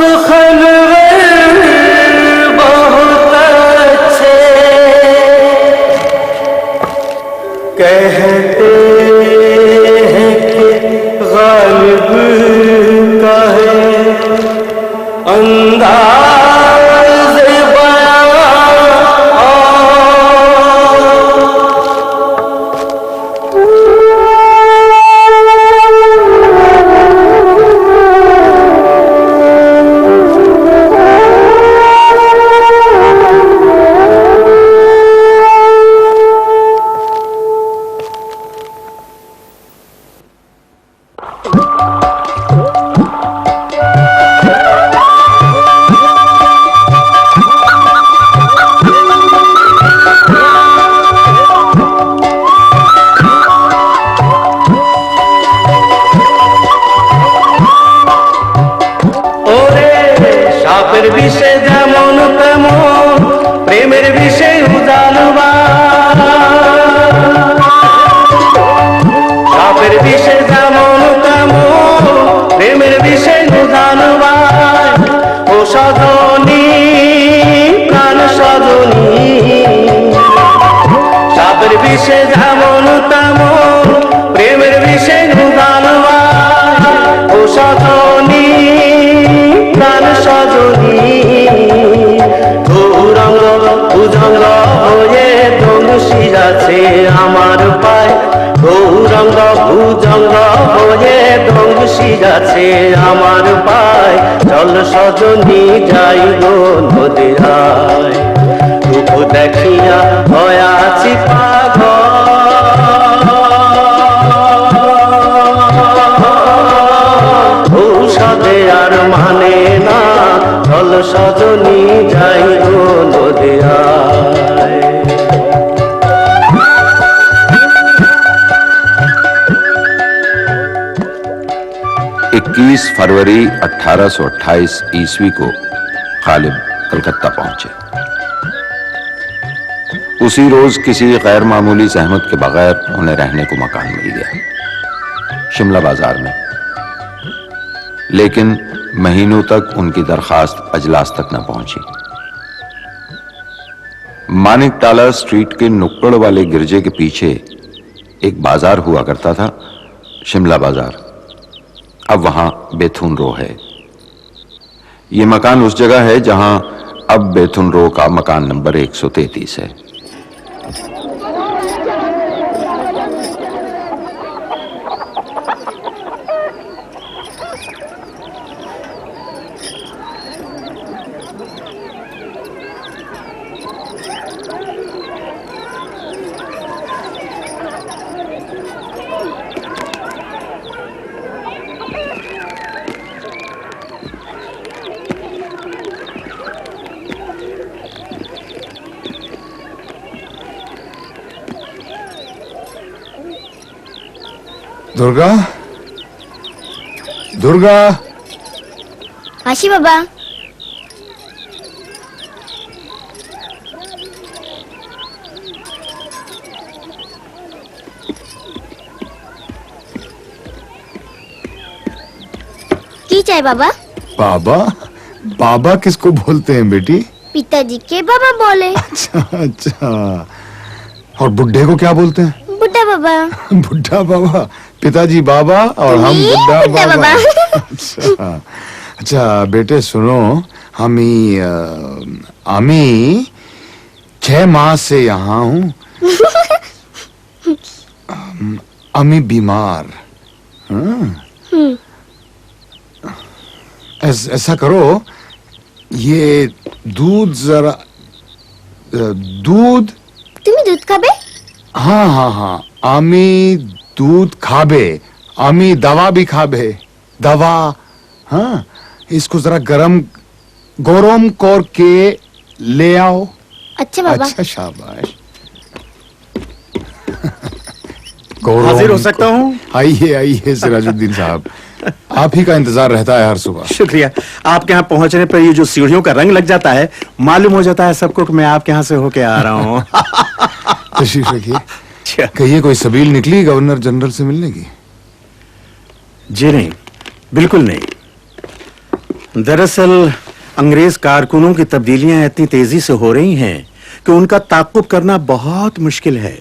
सुखनवर बहुत अच्छे कहते हैं कि गालिब का है अंदाज़ বিষে যেমন তেমন প্রেমের বিষে উজালবা সাপের বিষে যেমন তেমন প্রেমের বিষে উজালবা ও সজনী প্রাণ সজনী সাপের বিষে যেমন তেমন প্রেমের বিষে উজালবা ও সজনী প্রাণ সজনী গৌরঙ্গ ভুজঙ্গ হয়ে দংশি যাচ্ছে আমার পায় গৌরঙ্গ ভুজঙ্গ হয়ে দংশি যাচ্ছে আমার পায় চল সজনী যাই গো নদীরায় রূপ দেখিয়া হয়াছি পাগল ঔষধে আর মানে না চল সজনী যাই গো নদীয়ায় 21 फरवरी 1828 ईस्वी को गालिब कलकत्ता पहुंचे। उसी रोज किसी गैर मामूली जहमत के बगैर उन्हें रहने को मकान मिल गया शिमला बाजार में, लेकिन महीनों तक उनकी दरखास्त अजलास तक न पहुंची। मानिक टाला स्ट्रीट के नुक्कड़ वाले गिरजे के पीछे एक बाजार हुआ करता था, शिमला बाजार। अब वहां बेथुन रो है। यह मकान उस जगह है जहां अब बेथुन रो का मकान नंबर 133 है। दुर्गा, दुर्गा। आशी बाबा। की चाय बाबा? बाबा? बाबा किसको बोलते हैं बेटी? पिताजी के बाबा बोले। अच्छा अच्छा। और बुड्ढे को क्या बोलते हैं? बुड्ढा बाबा। बुड्ढा बाबा, पिताजी बाबा और हम बुड्ढा बाबा। अच्छा अच्छा बेटे सुनो, আমি 6 माह से यहाँ हूँ। আমি बीमार। ऐसा करो, ये दूध जरा, दूध। तुम्हें दूध खाबे? हाँ हाँ हाँ, আমি दूध खाबे, আমি दवा भी खाबे, दवा। हाँ, इसको जरा गरम करके ले आओ। अच्छा बाबा। अच्छा शाबाश। हाजिर हो सकता हूँ? आइए आइए सिराजुद्दीन साहब, आप ही का इंतजार रहता है हर सुबह। शुक्रिया। आपके यहाँ पहुँचने पर ये जो सीढ़ियों का रंग लग जाता है, मालूम हो जाता है सबको कि मैं आपके यहाँ से होके आ रहा हूँ। तशरीफ रखिए। कहिए, कोई सबील निकली गवर्नर जनरल से मिलने की? जी नहीं, बिल्कुल नहीं। दरअसल अंग्रेज कारकुनों की तब्दीलियां इतनी तेजी से हो रही हैं कि उनका ताक़ुब करना बहुत मुश्किल है।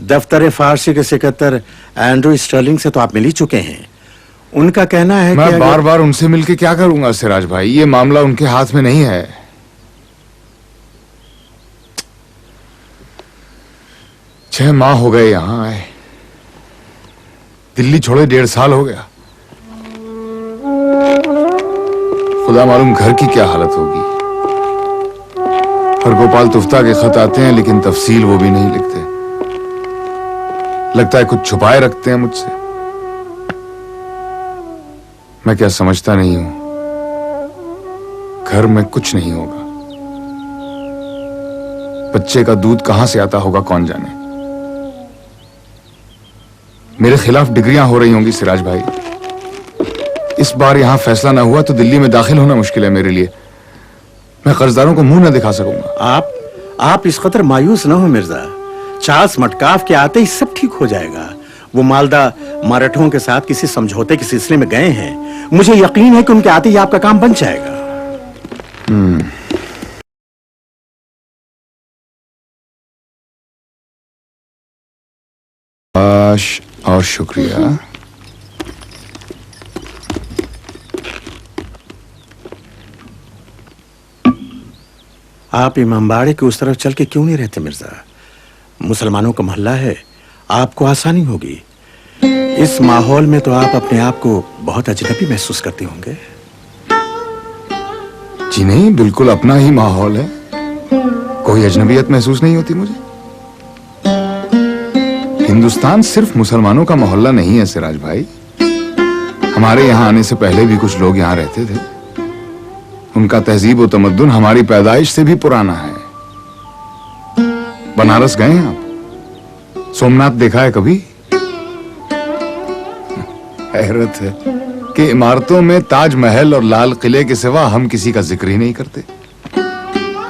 दफ्तर फारसी के सेक्रेटरी एंड्रू स्टर्लिंग से तो आप मिल ही चुके हैं। उनका कहना है कि मैं बार बार उनसे मिलके क्या करूंगा सिराज भाई, ये मामला उनके हाथ में नहीं है। 6 माह हो गए यहां आए, दिल्ली छोड़े 1.5 साल हो गया। खुदा मालूम घर की क्या हालत होगी। हरगोपाल तुफ्ता के खत आते हैं लेकिन तफसील वो भी नहीं लिखते। लगता है कुछ छुपाए रखते हैं मुझसे। मैं क्या समझता नहीं हूं, घर में कुछ नहीं होगा। बच्चे का दूध कहां से आता होगा कौन जाने। मेरे खिलाफ डिग्रियां हो रही होंगी सिराज भाई। इस बार यहां फैसला ना हुआ तो दिल्ली में दाखिल होना मुश्किल है मेरे लिए। मैं कर्जदारों को मुंह न दिखा सकूंगा। आप इस कदर मायूस न हो मिर्जा। चार्ल्स मटकाफ के आते ही सब ठीक हो जाएगा। वो मालदा मराठों के साथ किसी समझौते के सिलसिले में गए हैं। मुझे यकीन है कि उनके आते ही आपका काम बन जाएगा। और शुक्रिया। आप इमामबाड़े के उस तरफ चल के क्यों नहीं रहते मिर्जा? मुसलमानों का मोहल्ला है, आपको आसानी होगी। इस माहौल में तो आप अपने आप को बहुत अजनबी महसूस करते होंगे। जी नहीं, बिल्कुल अपना ही माहौल है, कोई अजनबियत महसूस नहीं होती मुझे। हिंदुस्तान सिर्फ मुसलमानों का मोहल्ला नहीं है सिराज भाई। हमारे यहाँ आने से पहले भी कुछ लोग यहाँ रहते थे। उनका तहजीब और तमद्दुन हमारी पैदाइश से भी पुराना है। बनारस गए हैं आप? सोमनाथ देखा है कभी? हैरत है कि इमारतों में ताजमहल और लाल किले के सिवा हम किसी का जिक्र ही नहीं करते।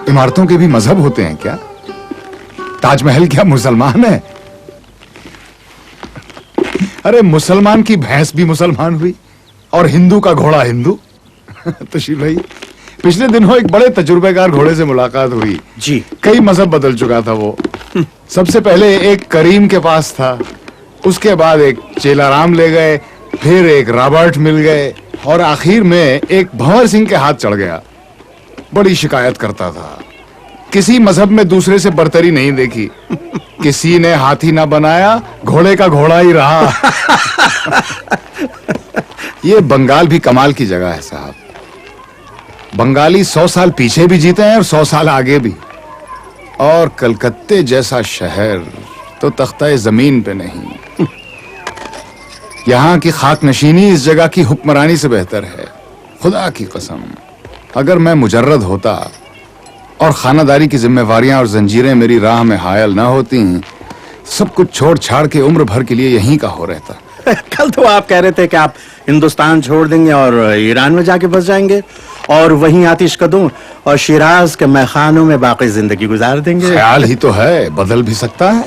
इमारतों के भी मजहब होते हैं क्या? ताजमहल क्या मुसलमान है? अरे मुसलमान की भैंस भी मुसलमान हुई और हिंदू का घोड़ा हिंदू। तशरीफ भाई, पिछले दिनों एक बड़े तजुर्बेकार घोड़े से मुलाकात हुई जी। कई मजहब बदल चुका था वो। सबसे पहले एक करीम के पास था, उसके बाद एक चेलाराम ले गए, फिर एक रॉबर्ट मिल गए और आखिर में एक भंवर सिंह के हाथ चढ़ गया। बड़ी शिकायत करता था, किसी मजहब में दूसरे से बरतरी नहीं देखी। किसी ने हाथी ना बनाया, घोड़े का घोड़ा ही रहा। ये बंगाल भी कमाल की जगह है साहब। बंगाली 100 साल पीछे भी जीते हैं और 100 साल आगे भी। और कलकत्ते जैसा शहर तो तख्ता जमीन पे नहीं। यहाँ की खाक नशीनी इस जगह की हुक्मरानी से बेहतर है। खुदा की कसम, अगर मैं मुजर्रद होता और खानादारी की जिम्मेवारियां और जंजीरें मेरी राह में हायल ना होती, सब कुछ छोड़ छाड़ के उम्र भर के लिए यहीं का हो रहता। कल तो आप कह रहे थे कि आप हिंदुस्तान छोड़ देंगे और ईरान में जाके बस जाएंगे और वहीं आतिश कदम और शिराज के मैखानों में बाकी जिंदगी गुजार देंगे। ख्याल ही तो है, बदल भी सकता है।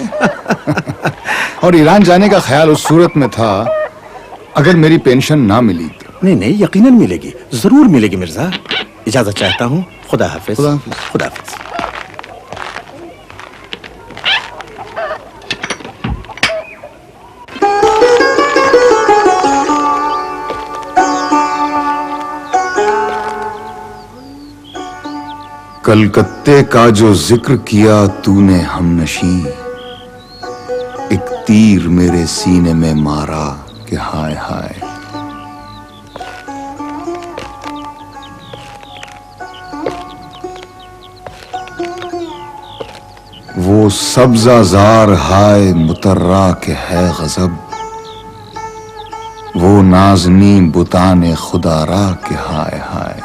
और ईरान जाने का ख्याल उस सूरत में था अगर मेरी पेंशन ना मिली तो। नहीं, यकीनन मिलेगी, जरूर मिलेगी मिर्जा। इजाजत चाहता हूँ। खुदा हाफिज। खुदा हाफिज। खुदा हाफिज। कलकत्ते का जो जिक्र किया तूने हमनशी, एक तीर मेरे सीने में मारा कि हाय हाय। वो सब्जाजार हाय मुतर्रा के है गजब, वो नाजनी बुताने खुदारा के हाय हाय।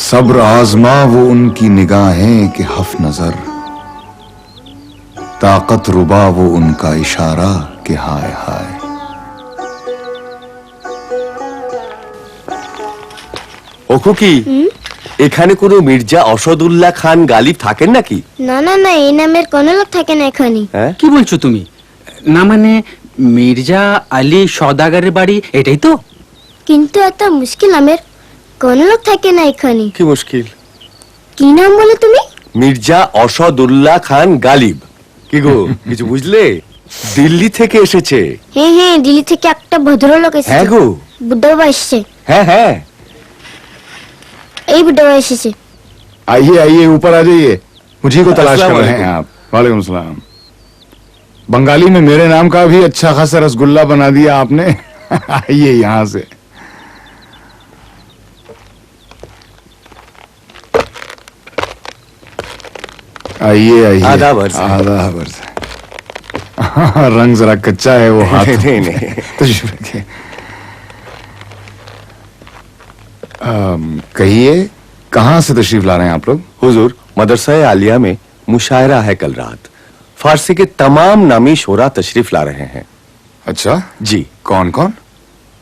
सब्र आजमा वो उनकी निगाहें कि हफ नजर, ताकत रुबा वो उनका इशारा कि हाय हाय। ও খুকি, এখানে কোনো মির্জা অসদুল্লাহ খান গালিব থাকেন নাকি? না না না, এই নামের কোনো লোক থাকে না এখানে। হ্যাঁ, কি বলছো তুমি? না মানে মির্জা আলী সওদাগরের বাড়ি এটাই তো? কিন্তু এত মুশকিল নামের কোন লোক থাকে না এখানে। কি মুশকিল? কি নাম বলে তুমি? মির্জা অসদুল্লাহ খান গালিব। কি গো, কিছু বুঝলে? দিল্লি থেকে এসেছে। হ্যাঁ হ্যাঁ, দিল্লি থেকে একটা ভদ্রলোক এসেছে। হ্যাঁ গো। বুদ্ধ বাবা এসেছে। হ্যাঁ হ্যাঁ। এই বুদ্ধ বাবা এসেছে। आइए आइए, ऊपर आ जाइए। मुझी को तलाश कर अस्सलाम रहे हैं आप। वालेकुम सलाम। बंगाली में मेरे नाम का भी अच्छा खासा रसगुल्ला बना दिया आपने। आइए यहाँ से। आइए आइए। आदाब अर्ज़। आदाब अर्ज़। रंग जरा कच्चा है वो हाथ। नहीं, नहीं। तशरीफ रखिए। कहिए, कहाँ से तशरीफ ला रहे हैं आप लोग? हुजूर, मदरसा आलिया में मुशायरा है कल रात। फारसी के तमाम नामी शोरा तशरीफ ला रहे हैं। अच्छा जी। कौन कौन?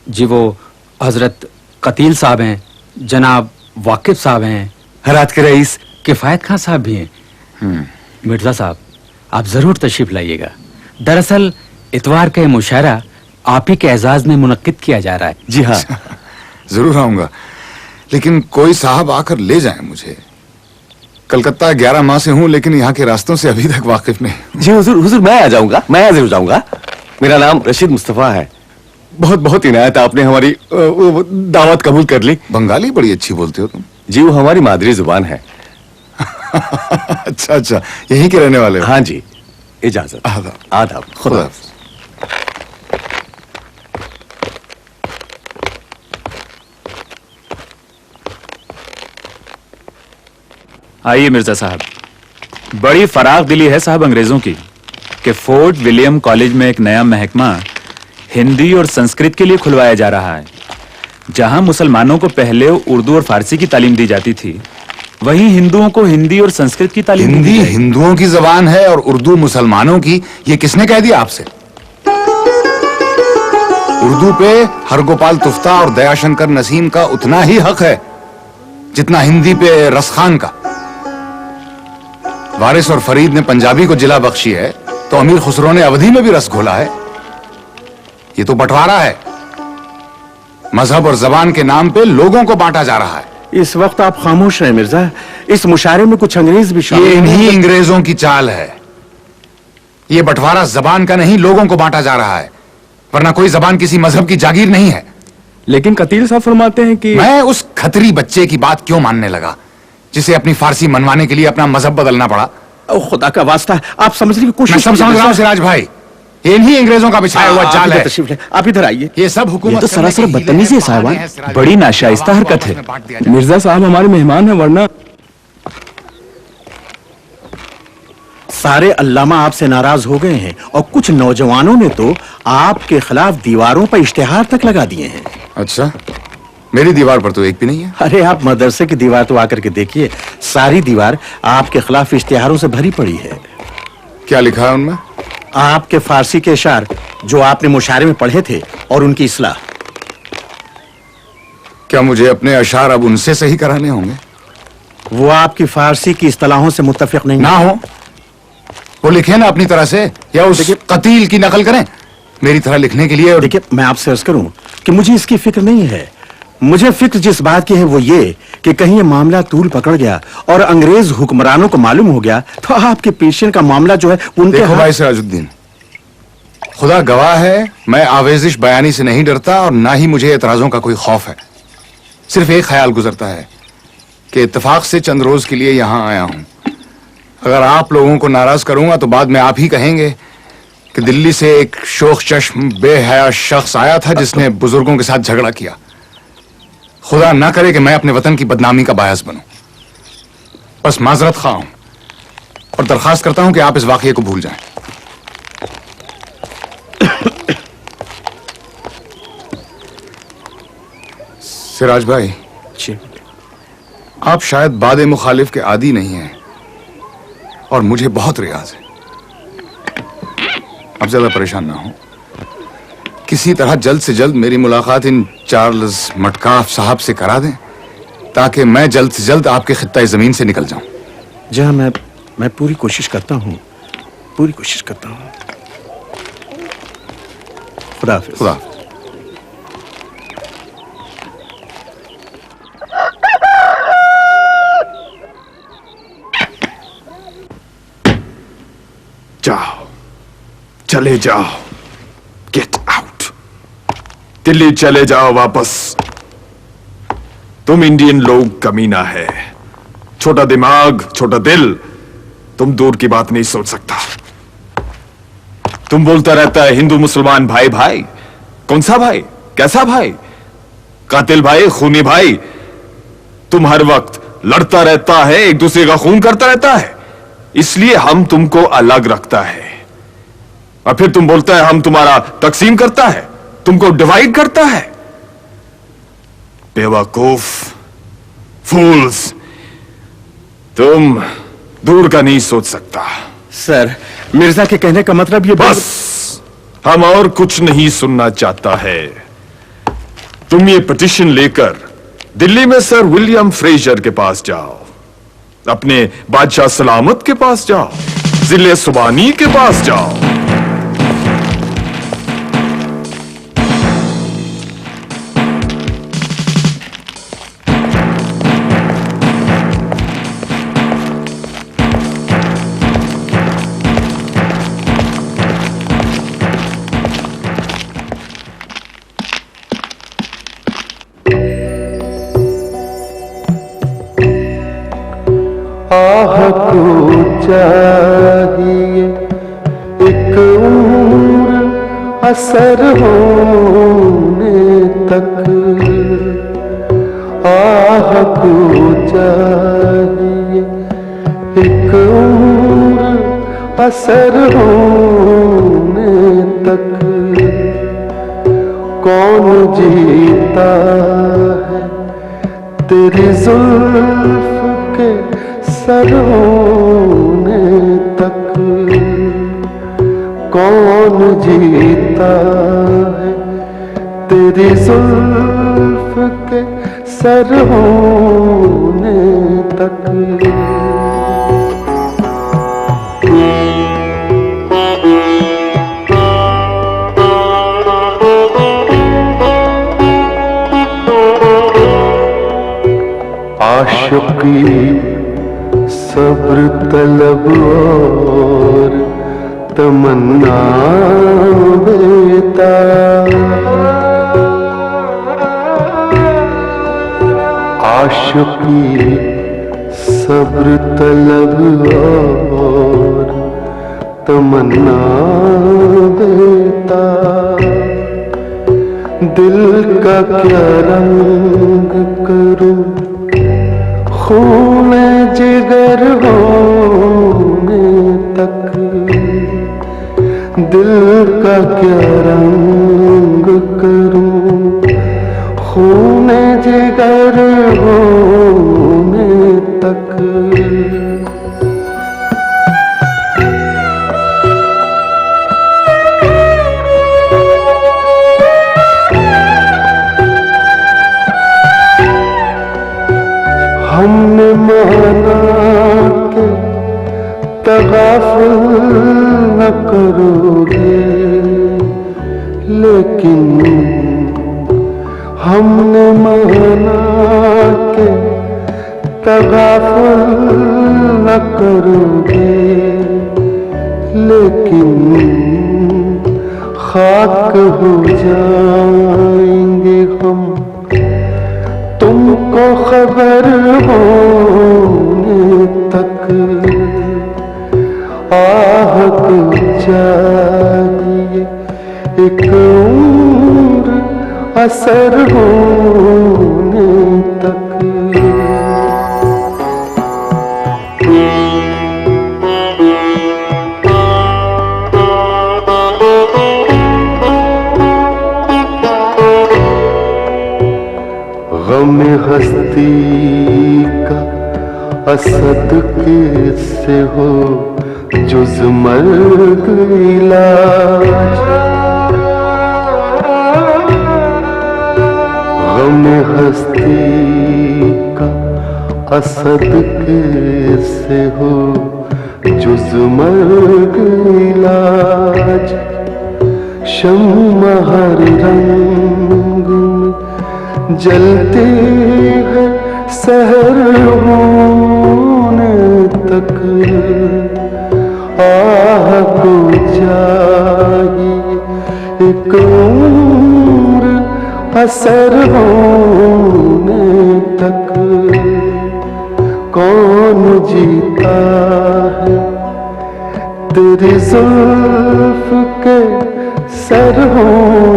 जी वो हजरत कतील साहब हैं, जनाब वाकिफ साहब हैं, हरात के रईस। किफायत खान साहब भी हैं। मिर्जा साहब, आप जरूर तशरीफ लाइएगा। दरअसल इतवार का ये मुशायरा आप ही के एजाज में मुनक्किद किया जा रहा है। जी हाँ। जरूर आऊंगा, लेकिन कोई साहब आकर ले जाए मुझे। कलकत्ता 11 माह से हूँ, लेकिन यहाँ के रास्तों से अभी तक वाकिफ नहीं। जी हुजूर, हुजूर मैं आ जाऊंगा, मैं जरूर जाऊंगा। मेरा नाम रशीद मुस्तफा है। बहुत बहुत इनायत, आपने हमारी दावत कबूल कर ली। बंगाली बड़ी अच्छी बोलते हो तुम। जी, वो हमारी मादरी जुबान है। अच्छा अच्छा, यहीं के रहने वाले हो? हाँ जी। इजाजत। आदाब। आदाब। खुदा खुदा। हाफिज। आइए मिर्जा साहब, बड़ी फराग दिली है साहब अंग्रेजों की कि फोर्ट विलियम कॉलेज में एक नया महकमा हिंदी और संस्कृत के लिए खुलवाया जा रहा है। जहां मुसलमानों को पहले उर्दू और फारसी की तालीम दी जाती थी, वहीं हिंदुओं को हिंदी और संस्कृत की तालीम दी हिंदी जाएगी। हिंदुओं की जबान है और उर्दू मुसलमानों की, ये किसने कह दिया आपसे? उर्दू पे हरगोपाल तुफ्ता और दयाशंकर नसीम का उतना ही हक है जितना हिंदी पे रसखान का। वारिस और फरीद ने पंजाबी को जिला बख्शी है, तो अमीर खुसरो ने अवधी में भी रस घोला है। ये तो बंटवारा है। मजहब और जबान के नाम पे लोगों को बांटा जा रहा है। इस वक्त आप खामोश रहे मिर्जा, इस मुशायरे में कुछ अंग्रेज भी ये शामिल इन्हीं हैं। अंग्रेजों की चाल है। ये बंटवारा जबान का नहीं, लोगों को बांटा जा रहा है, वरना कोई जबान किसी मजहब की जागीर नहीं है। लेकिन कतील साहब फरमाते हैं कि मैं उस खतरी बच्चे की बात क्यों मानने लगा जिसे अपनी फारसी मनवाने के लिए अपना मजहब बदलना पड़ा? ओ खुदा का वास्ता, आप समझने की मैं कोशिश सब समझ रहा हूं सिराज भाई, ये इन्हीं अंग्रेजों का बिछाया हुआ आप जाल इधर है। तशरीफ ले, आप इधर आइए। ये सब हुकूमत ये तो करने सरासर के हीले बदतमीजी है हैं, साहबान। बहाने हैं सिराज बड़ी भाई। नाशाइस्ता आवाम को हरकत आपस है। में बांट दिया जाए। मिर्जा साहब हमारे मेहमान हैं, वरना सारे अल्लामा आपसे नाराज हो गए हैं और कुछ नौजवानों ने तो आपके खिलाफ दीवारों पर इश्तिहार तक लगा दिए हैं। अच्छा, मेरी दीवार पर तो एक भी नहीं है। अरे आप मदरसे की दीवार तो आकर के देखिए, सारी दीवार आपके खिलाफ इश्तिहारों से भरी पड़ी है। क्या लिखा है उनमें? आपके फारसी के इशार जो आपने मुशायरे में पढ़े थे और उनकी इस्लाह। क्या मुझे अपने अशार अब उनसे सही कराने होंगे? वो आपकी फारसी की इस्तिलाहों से मुत्तफिक नहीं ना हो, वो लिखे ना अपनी तरह से, या उस कतील की नकल करें मेरी तरह लिखने के लिए। देखिए, मैं आपसे अर्ज करूं कि मुझे इसकी फिक्र नहीं है। मुझे फिक्र जिस बात की है वो ये कि कहीं ये मामला तूल पकड़ गया और अंग्रेज हुक्मरानों को मालूम हो गया तो आपके पेशेंट का मामला जो है उनके देखो हाथ- भाई सिराजुद्दीन, खुदा गवाह है, मैं आवेजिश बयानी से नहीं डरता और ना ही मुझे एतराजों का कोई खौफ है। सिर्फ एक ख्याल गुजरता है कि इत्तेफाक से चंद रोज के लिए यहां आया हूं। अगर आप लोगों को नाराज करूंगा तो बाद में आप ही कहेंगे कि दिल्ली से एक शोख चश्म बेहया शख्स आया था जिसने बुजुर्गों के साथ झगड़ा किया। खुदा ना करे कि मैं अपने वतन की बदनामी का बायस बनूं। बस माजरत खा हूं और दरखास्त करता हूं कि आप इस वाकये को भूल जाएं। सिराज भाई, जी। आप शायद बादे मुखालिफ के आदी नहीं हैं और मुझे बहुत रियाज है। अब ज्यादा परेशान ना हो, किसी तरह जल्द से जल्द मेरी मुलाकात इन चार्ल्स मटकाफ साहब से करा दें ताकि मैं जल्द से जल्द आपके खित्ता जमीन से निकल जाऊं। जहां मैं पूरी कोशिश करता हूं, पूरी कोशिश करता हूं। खुदा हाफिज। खुदा। जाओ, चले जाओ, गेट आउट, दिल्ली चले जाओ वापस। तुम इंडियन लोग कमीना है, छोटा दिमाग छोटा दिल, तुम दूर की बात नहीं सोच सकता। तुम बोलता रहता है हिंदू मुसलमान भाई भाई, कौन सा भाई, कैसा भाई, कातिल भाई, खूनी भाई। तुम हर वक्त लड़ता रहता है, एक दूसरे का खून करता रहता है, इसलिए हम तुमको अलग रखता है। और फिर तुम बोलता है हम तुम्हारा तकसीम करता है, तुमको डिवाइड करता है। बेवकूफ, फूल्स, तुम दूर का नहीं सोच सकता। सर, मिर्जा के कहने का मतलब ये बस, हम और कुछ नहीं सुनना चाहता है। तुम ये पिटीशन लेकर दिल्ली में सर विलियम फ्रेजर के पास जाओ, अपने बादशाह सलामत के पास जाओ, जिले सुबानी के पास जाओ। चाहिए एक उम्र असर होने तक, आह को चाहिए एक उम्र असर होने तक। कौन जीता है तेरी जुल्फ के सर होने तक, कौन जीता है तेरी जुल्फ के सर होने तक। आशिकी सब्र तलब और तमन्ना बेता, आशिकी सब्र तलब और तमन्ना बेता। दिल का क्या रंग करूं खून जिगर होने तक, दिल का क्या रंग करूं खून जिगर होने तक। हमने माना के तगाफुल न करोगे, लेकिन हमने माना के तगाफुल न करोगे, लेकिन खाक हो जाएंगे हम तुमको खबर होने तक। आह को चाहिए एक उम्र असर होने तक। गम हस्ती का असद किससे हो जुज मर्ग इलाज। गम हस्ती का असद किससे हो जुज मर्ग इलाज। शम्मा हर रंग में जलते हैं सहर होने तक। आह को चाहिए एक उम्र असर होने तक। कौन जीता है तेरी जुल्फ के सर होने